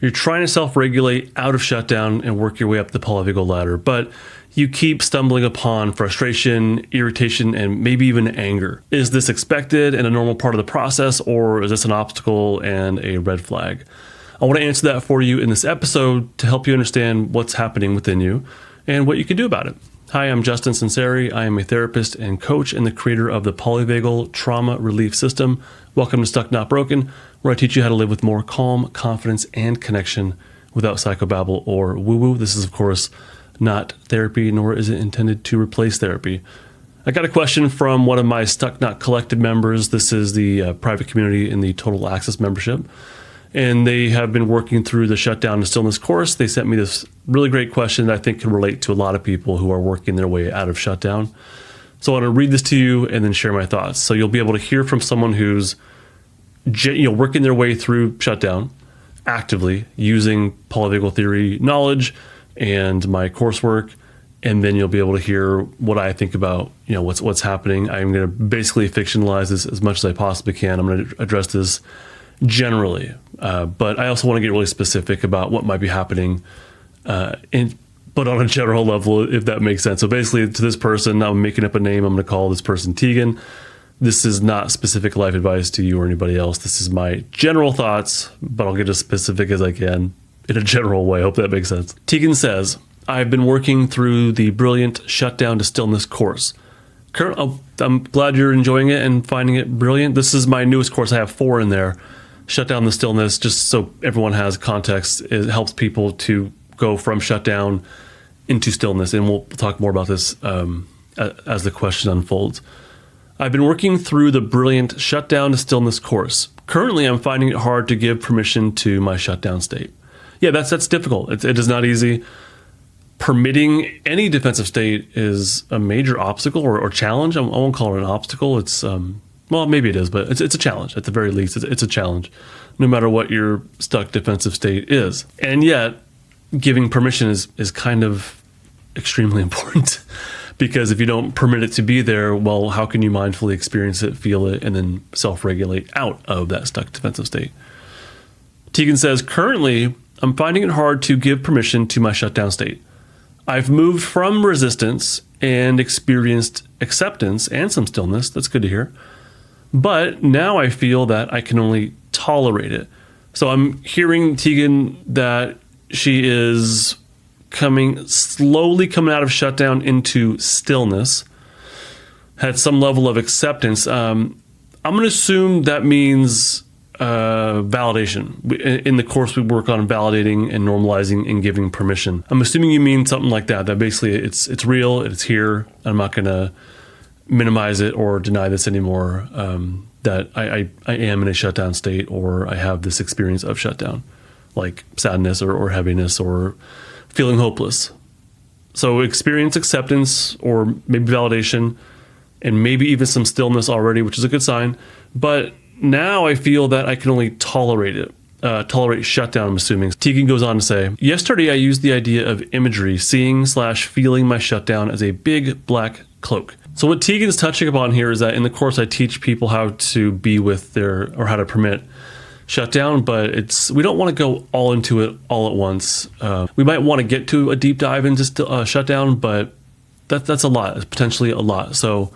You're trying to self-regulate out of shutdown and work your way up the polyvagal ladder, but you keep stumbling upon frustration, irritation, and maybe even anger. Is this expected and a normal part of the process, or is this an obstacle and a red flag? I want to answer that for you in this episode to help you understand what's happening within you and what you can do about it. Hi, I'm Justin Sinceri. I am a therapist and coach and the creator of the Polyvagal Trauma Relief System. Welcome to Stuck Not Broken, where I teach you how to live with more calm, confidence, and connection without psychobabble or woo-woo. This is, of course, not therapy, nor is it intended to replace therapy. I got a question from one of my Stucknaut Collective members. This is the private community in the Total Access membership. And they have been working through the Shutdown and Stillness course. They sent me this really great question that I think can relate to a lot of people who are working their way out of shutdown. So I want to read this to you and then share my thoughts. So you'll be able to hear from someone who's working their way through shutdown actively using polyvagal theory knowledge and my coursework. And then you'll be able to hear what I think about, what's happening. I'm going to basically fictionalize this as much as I possibly can. I'm going to address this generally, but I also want to get really specific about what might be happening, but on a general level, if that makes sense. So basically, to this person, I'm making up a name. I'm going to call this person Teagan. This is not specific life advice to you or anybody else. This is my general thoughts, but I'll get as specific as I can in a general way. I hope that makes sense. Teagan says, I've been working through the brilliant Shutdown to Stillness course. I'm glad you're enjoying it and finding it brilliant. This is my newest course. I have 4 in there. Shutdown the Stillness, just so everyone has context, it helps people to go from shutdown into stillness. And we'll talk more about this as the question unfolds. I've been working through the brilliant Shutdown to Stillness course. Currently, I'm finding it hard to give permission to my shutdown state. Yeah, that's difficult. It is not easy. Permitting any defensive state is a major obstacle or challenge. I won't call it an obstacle. It's well, maybe it is, but it's a challenge. At the very least, it's a challenge, no matter what your stuck defensive state is. And yet, giving permission is kind of extremely important, because if you don't permit it to be there, well, how can you mindfully experience it, feel it, and then self-regulate out of that stuck defensive state? Teagan says, currently, I'm finding it hard to give permission to my shutdown state. I've moved from resistance and experienced acceptance and some stillness. That's good to hear. But now I feel that I can only tolerate it. So I'm hearing, Teagan, that she is slowly coming out of shutdown into stillness, had some level of acceptance. I'm going to assume that means validation. In the course, we work on validating and normalizing and giving permission. I'm assuming you mean something like that basically it's real, it's here. I'm not going to minimize it or deny this anymore, that I am in a shutdown state, or I have this experience of shutdown, like sadness or heaviness or feeling hopeless. So experience acceptance or maybe validation and maybe even some stillness already, which is a good sign. But now I feel that I can only tolerate it. Tolerate shutdown, I'm assuming. Teagan goes on to say, yesterday I used the idea of imagery, seeing/feeling my shutdown as a big black cloak. So what Teagan's touching upon here is that in the course I teach people how to be with how to permit shutdown, but we don't want to go all into it all at once. We might want to get to a deep dive into shutdown, but that's a lot. It's potentially a lot. So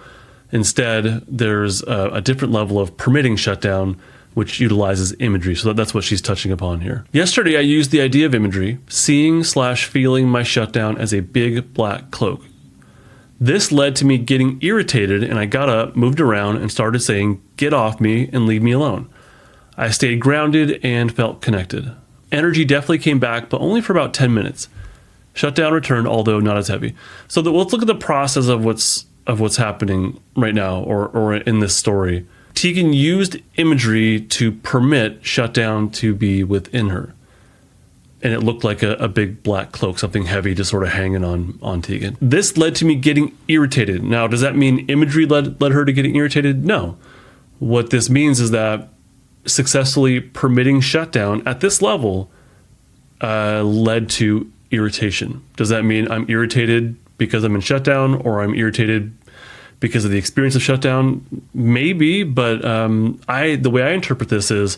instead, there's a different level of permitting shutdown, which utilizes imagery. So that's what she's touching upon here. Yesterday, I used the idea of imagery, seeing/feeling my shutdown as a big black cloak. This led to me getting irritated, and I got up, moved around, and started saying, get off me and leave me alone. I stayed grounded and felt connected. Energy definitely came back, but only for about 10 minutes. Shutdown returned, although not as heavy. So let's look at the process of what's happening right now, or in this story. Teagan used imagery to permit shutdown to be within her. And it looked like a big black cloak, something heavy just sort of hanging on Teagan. This led to me getting irritated. Now, does that mean imagery led her to getting irritated? No. What this means is that successfully permitting shutdown at this level led to irritation. Does that mean I'm irritated because I'm in shutdown, or I'm irritated because of the experience of shutdown? Maybe, but the way I interpret this is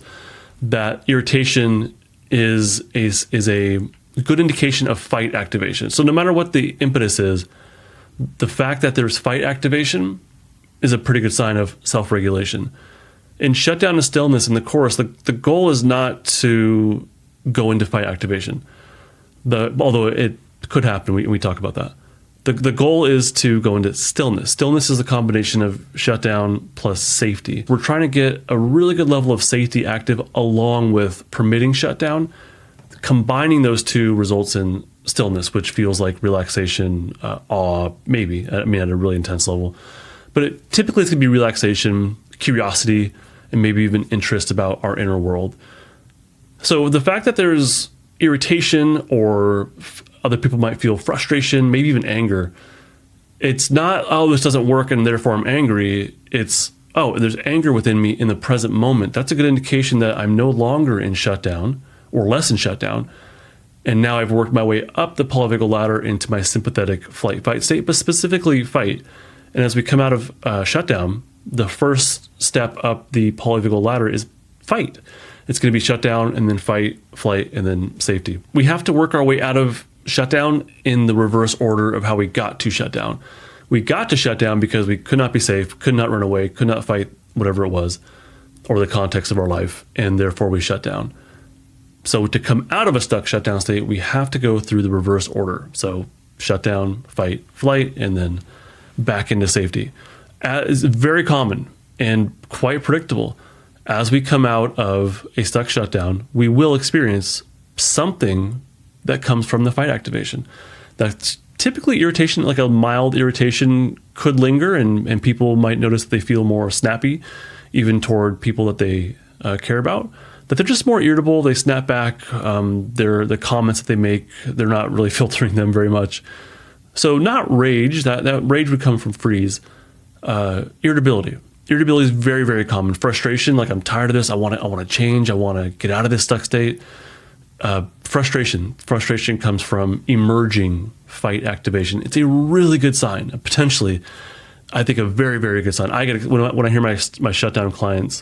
that irritation is a good indication of fight activation. So no matter what the impetus is, the fact that there's fight activation is a pretty good sign of self-regulation. In Shutdown and Stillness in the chorus, the goal is not to go into fight activation. Although it could happen, we talk about that. The goal is to go into stillness. Stillness is a combination of shutdown plus safety. We're trying to get a really good level of safety active along with permitting shutdown. Combining those two results in stillness, which feels like relaxation, awe, maybe, I mean, at a really intense level. But typically it's going to be relaxation, curiosity, and maybe even interest about our inner world. So the fact that there's irritation, or other people might feel frustration, maybe even anger, it's not, oh, this doesn't work and therefore I'm angry. It's, oh, there's anger within me in the present moment. That's a good indication that I'm no longer in shutdown or less in shutdown. And now I've worked my way up the polyvagal ladder into my sympathetic flight-fight state, but specifically fight. And as we come out of shutdown, the first step up the polyvagal ladder is fight. It's going to be shutdown and then fight, flight, and then safety. We have to work our way out of shutdown in the reverse order of how we got to shutdown. We got to shutdown because we could not be safe, could not run away, could not fight whatever it was, or the context of our life, and therefore we shut down. So to come out of a stuck shutdown state, we have to go through the reverse order. So shutdown, fight, flight, and then back into safety. It's very common and quite predictable. As we come out of a stuck shutdown, we will experience something that comes from the fight activation. That's typically irritation, like a mild irritation could linger, and people might notice that they feel more snappy, even toward people that they care about. That they're just more irritable, they snap back, the comments that they make, they're not really filtering them very much. So not rage, that rage would come from freeze. Irritability. Irritability is very, very common. Frustration, like I'm tired of this, I want to change, I want to get out of this stuck state. Frustration comes from emerging fight activation. It's a really good sign, potentially, I think a very, very good sign. I get when I hear my shutdown clients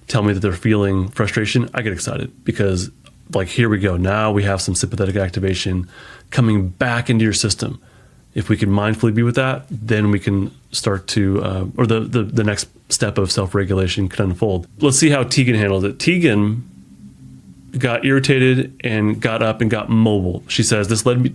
tell me that they're feeling frustration, I get excited because, like, here we go. Now we have some sympathetic activation coming back into your system. If we can mindfully be with that, then we can start to, or the next step of self-regulation can unfold. Let's see how Teagan handled it. Teagan got irritated and got up and got mobile. She says, this led me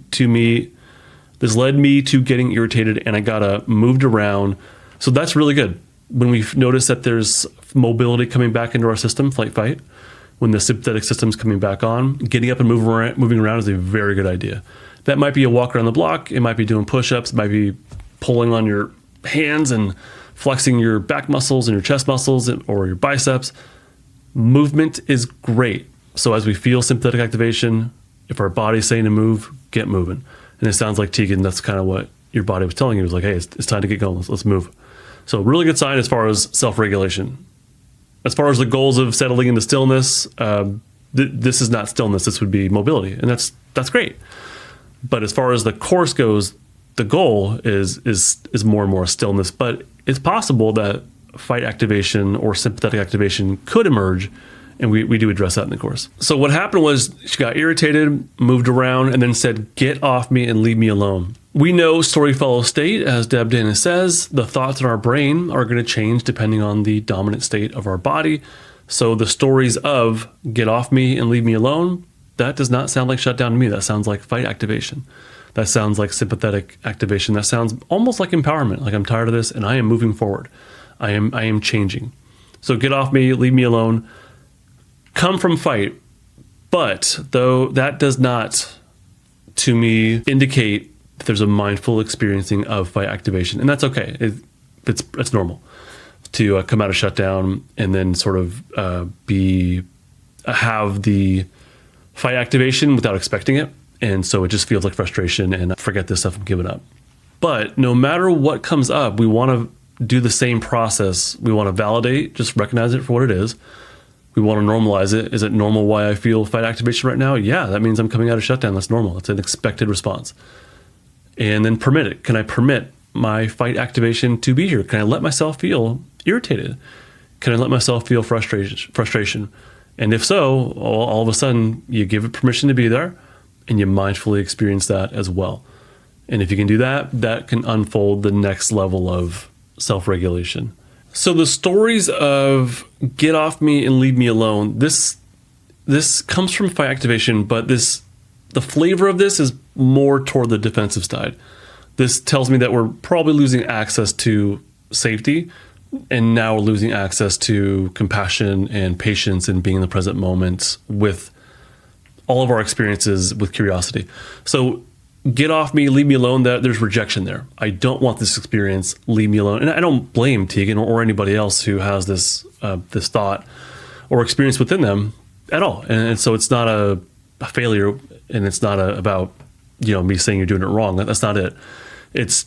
to getting irritated and I got moved around. So that's really good. When we've noticed that there's mobility coming back into our system, flight, fight, when the sympathetic system's coming back on, getting up and moving around is a very good idea. That might be a walk around the block. It might be doing push-ups. It might be pulling on your hands and flexing your back muscles and your chest muscles or your biceps. Movement is great. So as we feel sympathetic activation, if our body's saying to move, get moving. And it sounds like, Teagan, that's kind of what your body was telling you. It was like, hey, it's time to get going. Let's move. So really good sign as far as self-regulation. As far as the goals of settling into stillness, this is not stillness. This would be mobility. And that's great. But as far as the course goes, the goal is more and more stillness. But it's possible that fight activation or sympathetic activation could emerge, and we do address that in the course. So what happened was she got irritated, moved around, and then said, get off me and leave me alone. We know story follows state, as Deb Dana says. The thoughts in our brain are going to change depending on the dominant state of our body. So the stories of get off me and leave me alone, that does not sound like shutdown to me. That sounds like fight activation. That sounds like sympathetic activation. That sounds almost like empowerment. Like I'm tired of this and I am moving forward. I am changing. So get off me, leave me alone. Come from fight. But though that does not, to me, indicate that there's a mindful experiencing of fight activation. And that's okay. It's normal to come out of shutdown and then sort of have the fight activation without expecting it. And so it just feels like frustration and forget this stuff, I'm giving up. But no matter what comes up, we want to do the same process. We want to validate, just recognize it for what it is. We want to normalize it. Is it normal why I feel fight activation right now? Yeah, that means I'm coming out of shutdown. That's normal. It's an expected response. And then permit it. Can I permit my fight activation to be here? Can I let myself feel irritated? Can I let myself feel frustration? And if so, all of a sudden you give it permission to be there and you mindfully experience that as well. And if you can do that, that can unfold the next level of self-regulation. So the stories of get off me and leave me alone, this comes from fight activation, but the flavor of this is more toward the defensive side. This tells me that we're probably losing access to safety, and now we're losing access to compassion and patience and being in the present moment with all of our experiences with curiosity. So get off me, leave me alone, that there's rejection there. I don't want this experience, leave me alone. And I don't blame Teagan or anybody else who has this thought or experience within them at all. And so it's not a failure, and it's not about, me saying you're doing it wrong. That's not it. It's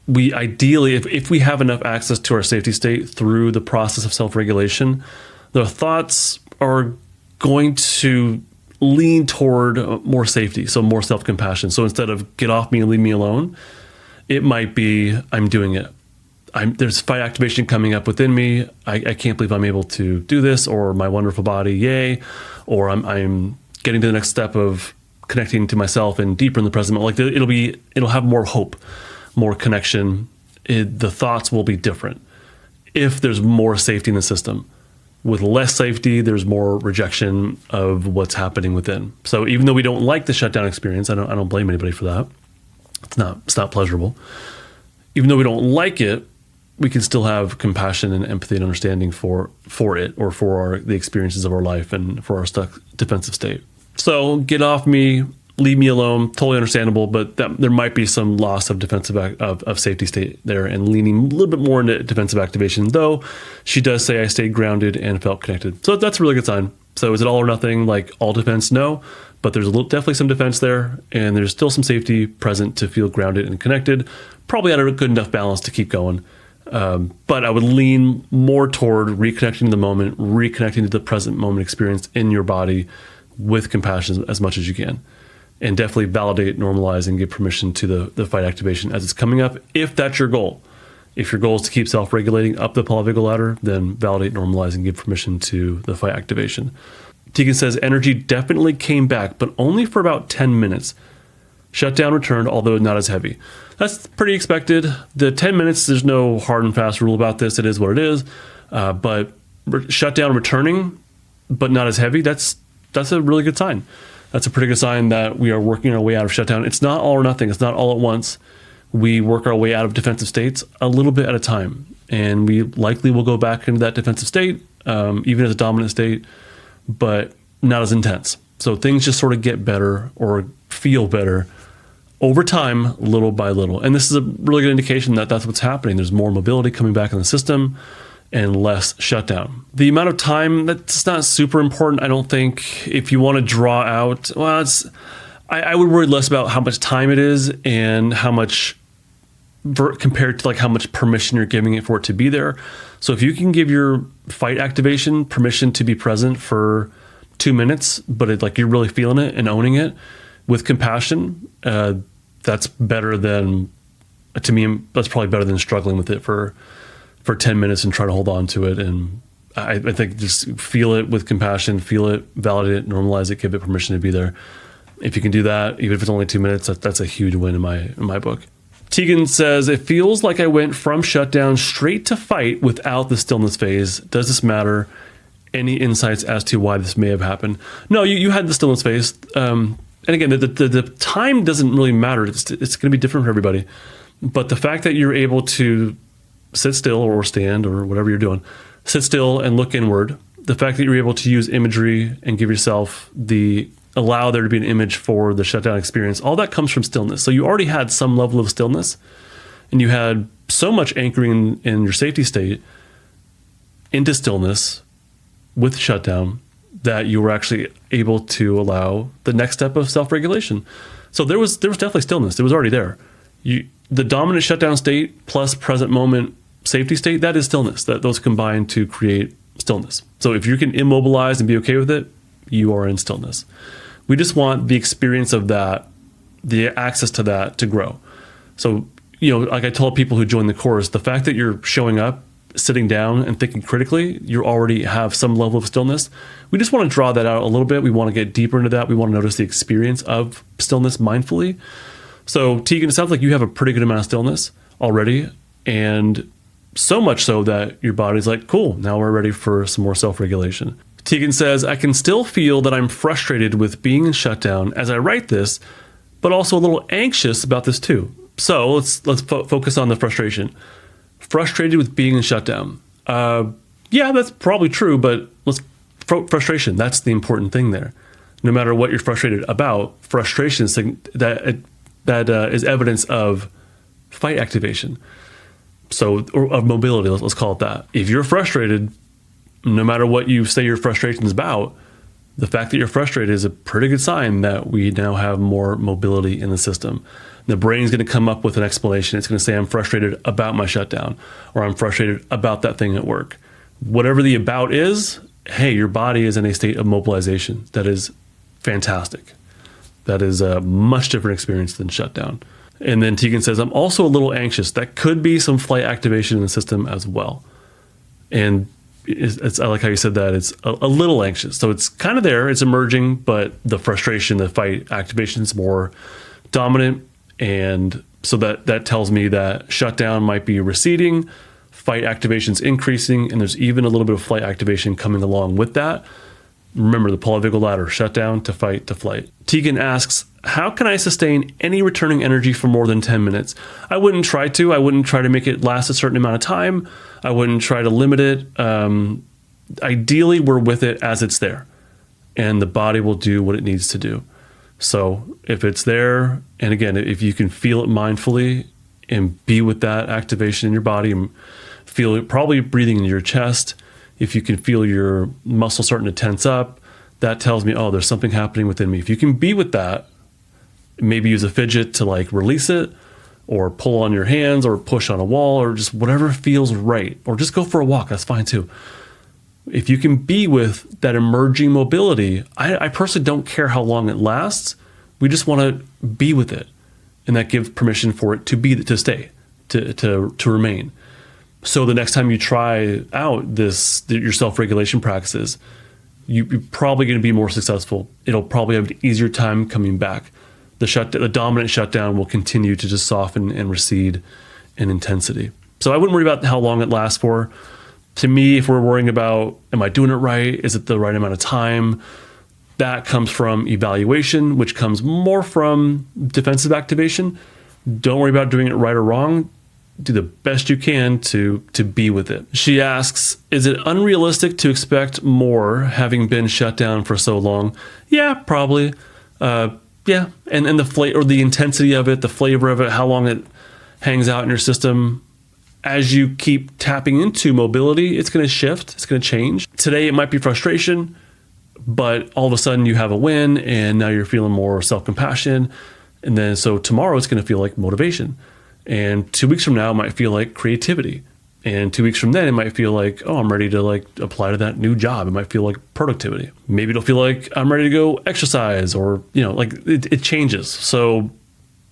we ideally, if we have enough access to our safety state through the process of self-regulation, the thoughts are going to lean toward more safety, so more self-compassion. So instead of get off me and leave me alone, it might be I'm doing it. There's fight activation coming up within me. I can't believe I'm able to do this, or my wonderful body, yay, or I'm getting to the next step of connecting to myself and deeper in the present moment. Like it'll have more hope, more connection. The thoughts will be different if there's more safety in the system. With less safety, there's more rejection of what's happening within. So even though we don't like the shutdown experience, I don't blame anybody for that. It's not pleasurable. Even though we don't like it, we can still have compassion and empathy and understanding for it, or for the experiences of our life and for our stuck defensive state. So get off me, leave me alone, totally understandable, but there might be some loss of defensive of safety state there, and leaning a little bit more into defensive activation, though she does say I stayed grounded and felt connected. So that's a really good sign. So is it all or nothing, like all defense? No, but there's definitely some defense there, and there's still some safety present to feel grounded and connected, probably at a good enough balance to keep going. But I would lean more toward reconnecting to the moment, reconnecting to the present moment experience in your body with compassion as much as you can. And definitely validate, normalize, and give permission to the fight activation as it's coming up, if that's your goal. If your goal is to keep self-regulating up the polyvagal ladder, then validate, normalize, and give permission to the fight activation. Teagan says, energy definitely came back, but only for about 10 minutes. Shutdown returned, although not as heavy. That's pretty expected. The 10 minutes, there's no hard and fast rule about this. It is what it is. But shutdown returning, but not as heavy, that's a really good sign. That's a pretty good sign that we are working our way out of shutdown. It's not all or nothing. It's not all at once. We work our way out of defensive states a little bit at a time. And we likely will go back into that defensive state, even as a dominant state, but not as intense. So things just sort of get better or feel better over time, little by little. And this is a really good indication that that's what's happening. There's more mobility coming back in the system and less shutdown. The amount of time, that's not super important, I don't think. If you want to draw out, well, I would worry less about how much time it is and how much compared to like how much permission you're giving it for it to be there. So if you can give your fight activation permission to be present for 2 minutes, but like you're really feeling it and owning it with compassion, that's better than, to me, that's probably better than struggling with it for 10 minutes and try to hold on to it. And I think just feel it with compassion, feel it, validate it, normalize it, give it permission to be there. If you can do that, even if it's only 2 minutes, that's a huge win in my book. Teagan says, it feels like I went from shutdown straight to fight without the stillness phase. Does this matter? Any insights as to why this may have happened? No, you had the stillness phase. And again, the time doesn't really matter. It's going to be different for everybody. But the fact that you're able to sit still or stand or whatever you're doing, sit still and look inward. The fact that you're able to use imagery and give yourself allow there to be an image for the shutdown experience, all that comes from stillness. So you already had some level of stillness, and you had so much anchoring in your safety state into stillness with shutdown that you were actually able to allow the next step of self-regulation. So there was definitely stillness. It was already there. The dominant shutdown state plus present moment safety state, that is stillness. Those combine to create stillness. So if you can immobilize and be okay with it, you are in stillness. We just want the experience of that, the access to that, to grow. So, like I told people who joined the course, the fact that you're showing up sitting down and thinking critically, you already have some level of stillness. We just want to draw that out a little bit. We want to get deeper into that. We want to notice the experience of stillness mindfully. So Teagan, it sounds like you have a pretty good amount of stillness already, and so much so that your body's like, cool, now we're ready for some more self-regulation. Teagan says, I can still feel that I'm frustrated with being in shutdown as I write this, but also a little anxious about this too. So let's focus on the frustration. Frustrated with being in shutdown. Yeah, that's probably true, but frustration, that's the important thing there. No matter what you're frustrated about, frustration is is evidence of fight activation. So, or of mobility, let's call it that. If you're frustrated, no matter what you say your frustration is about, the fact that you're frustrated is a pretty good sign that we now have more mobility in the system. The brain's going to come up with an explanation. It's going to say, I'm frustrated about my shutdown, or I'm frustrated about that thing at work. Whatever the about is, hey, your body is in a state of mobilization. That is fantastic. That is a much different experience than shutdown. And then Teagan says, I'm also a little anxious. That could be some flight activation in the system as well. And I like how you said that. It's a little anxious. So it's kind of there. It's emerging, but the frustration, the fight activation is more dominant. And so that tells me that shutdown might be receding, fight activation's increasing, and there's even a little bit of flight activation coming along with that. Remember the polyvagal ladder, shutdown to fight to flight. Teagan asks, how can I sustain any returning energy for more than 10 minutes? I wouldn't try to. I wouldn't try to make it last a certain amount of time. I wouldn't try to limit it. Ideally, we're with it as it's there, and the body will do what it needs to do. So if it's there, and again, if you can feel it mindfully and be with that activation in your body and feel it probably breathing in your chest, if you can feel your muscles starting to tense up, that tells me, oh, there's something happening within me. If you can be with that, maybe use a fidget to like release it, or pull on your hands, or push on a wall, or just whatever feels right, or just go for a walk. That's fine too. If you can be with that emerging mobility, I personally don't care how long it lasts. We just want to be with it, and that gives permission for it to stay, to remain. So the next time you try out your self-regulation practices, you're probably going to be more successful. It'll probably have an easier time coming back. The dominant shutdown will continue to just soften and recede in intensity. So I wouldn't worry about how long it lasts for. To me, if we're worrying about, am I doing it right? Is it the right amount of time? That comes from evaluation, which comes more from defensive activation. Don't worry about doing it right or wrong. Do the best you can to be with it. She asks, is it unrealistic to expect more having been shut down for so long? Yeah, probably. Yeah, and the intensity of it, the flavor of it, how long it hangs out in your system. As you keep tapping into mobility, it's going to shift, it's going to change. Today it might be frustration, but all of a sudden you have a win and now you're feeling more self-compassion. And then so tomorrow it's going to feel like motivation. And 2 weeks from now it might feel like creativity. And 2 weeks from then it might feel like, oh, I'm ready to like apply to that new job. It might feel like productivity. Maybe it'll feel like I'm ready to go exercise, or, like it changes. So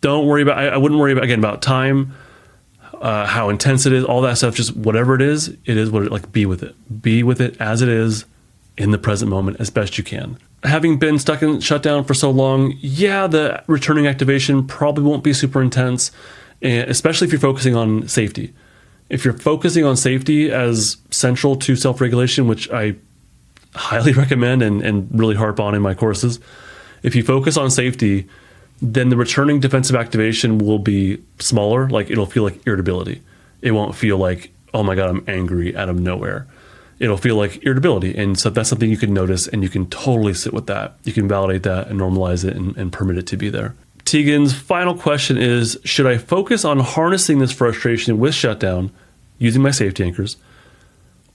don't worry about, I wouldn't worry about time, how intense it is, all that stuff. Just whatever it is what it, like, be with it as it is in the present moment as best you can. Having been stuck in shutdown for so long, yeah, the returning activation probably won't be super intense, especially if you're focusing on safety. If you're focusing on safety as central to self-regulation, which I highly recommend and really harp on in my courses, if you focus on safety, then the returning defensive activation will be smaller. Like, it'll feel like irritability. It won't feel like, oh my God, I'm angry out of nowhere. It'll feel like irritability. And so that's something you can notice, and you can totally sit with that. You can validate that and normalize it and permit it to be there. Teagan's final question is, should I focus on harnessing this frustration with shutdown using my safety anchors,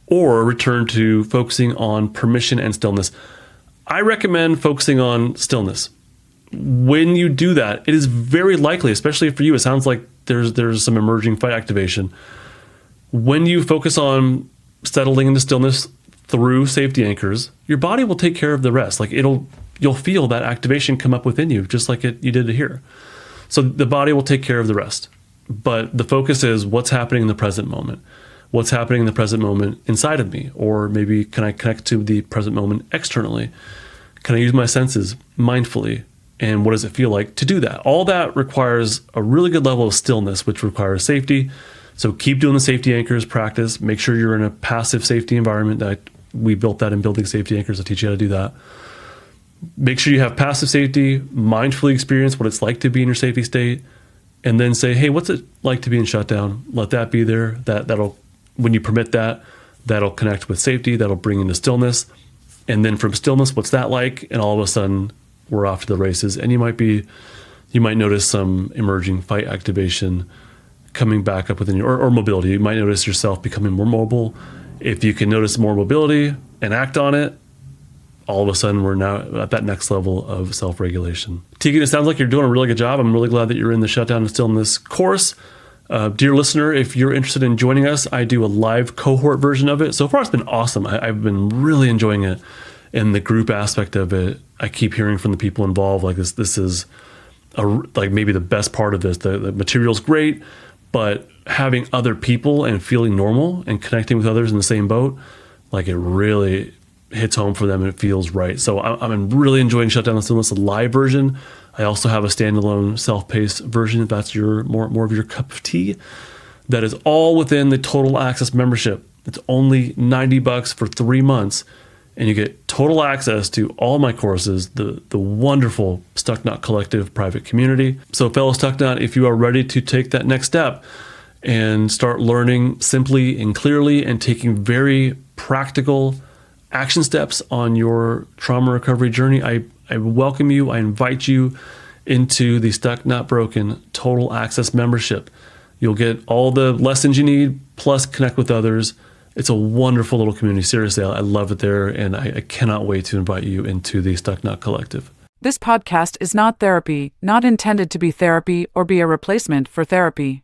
or return to focusing on permission and stillness? I recommend focusing on stillness. When you do that, it is very likely, especially for you, it sounds like there's some emerging fight activation. When you focus on settling into stillness through safety anchors, your body will take care of the rest. Like, you'll feel that activation come up within you, just like you did here. So the body will take care of the rest. But the focus is what's happening in the present moment. what's happening in the present moment inside of me? Or maybe can I connect to the present moment externally? Can I use my senses mindfully? And what does it feel like to do that? All that requires a really good level of stillness, which requires safety. So keep doing the safety anchors practice. Make sure you're in a passive safety environment. We built that in building safety anchors. I'll teach you how to do that. Make sure you have passive safety, mindfully experience what it's like to be in your safety state, and then say, hey, what's it like to be in shutdown? Let that be there. That'll, when you permit that, that'll connect with safety. That'll bring into stillness. And then from stillness, what's that like? And all of a sudden, we're off to the races. And you might notice some emerging fight activation coming back up within you, or mobility. You might notice yourself becoming more mobile. If you can notice more mobility and act on it, all of a sudden we're now at that next level of self-regulation. Teagan, it sounds like you're doing a really good job. I'm really glad that you're in the Shutdown and Stillness course. Dear listener, if you're interested in joining us, I do a live cohort version of it. So far, it's been awesome. I've been really enjoying it. And the group aspect of it, I keep hearing from the people involved, like this is like maybe the best part of this. The material's great, but having other people and feeling normal and connecting with others in the same boat, like it really hits home for them and it feels right. So I'm really enjoying Shutdown and Stillness, the live version. I also have a standalone self-paced version if that's more of your cup of tea. That is all within the Total Access membership. It's only $90 for 3 months, and you get total access to all my courses, the wonderful Stucknaut Collective private community. So fellow Stucknaut, if you are ready to take that next step and start learning simply and clearly and taking very practical action steps on your trauma recovery journey, I welcome you. I invite you into the Stuck Not Broken Total Access membership. You'll get all the lessons you need, plus connect with others. It's a wonderful little community. Seriously, I love it there, and I cannot wait to invite you into the Stucknaut Collective. This podcast is not therapy, not intended to be therapy or be a replacement for therapy.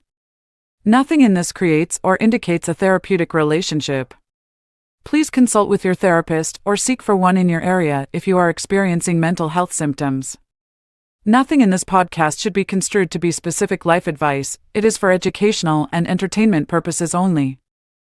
Nothing in this creates or indicates a therapeutic relationship. Please consult with your therapist or seek for one in your area if you are experiencing mental health symptoms. Nothing in this podcast should be construed to be specific life advice. It is for educational and entertainment purposes only.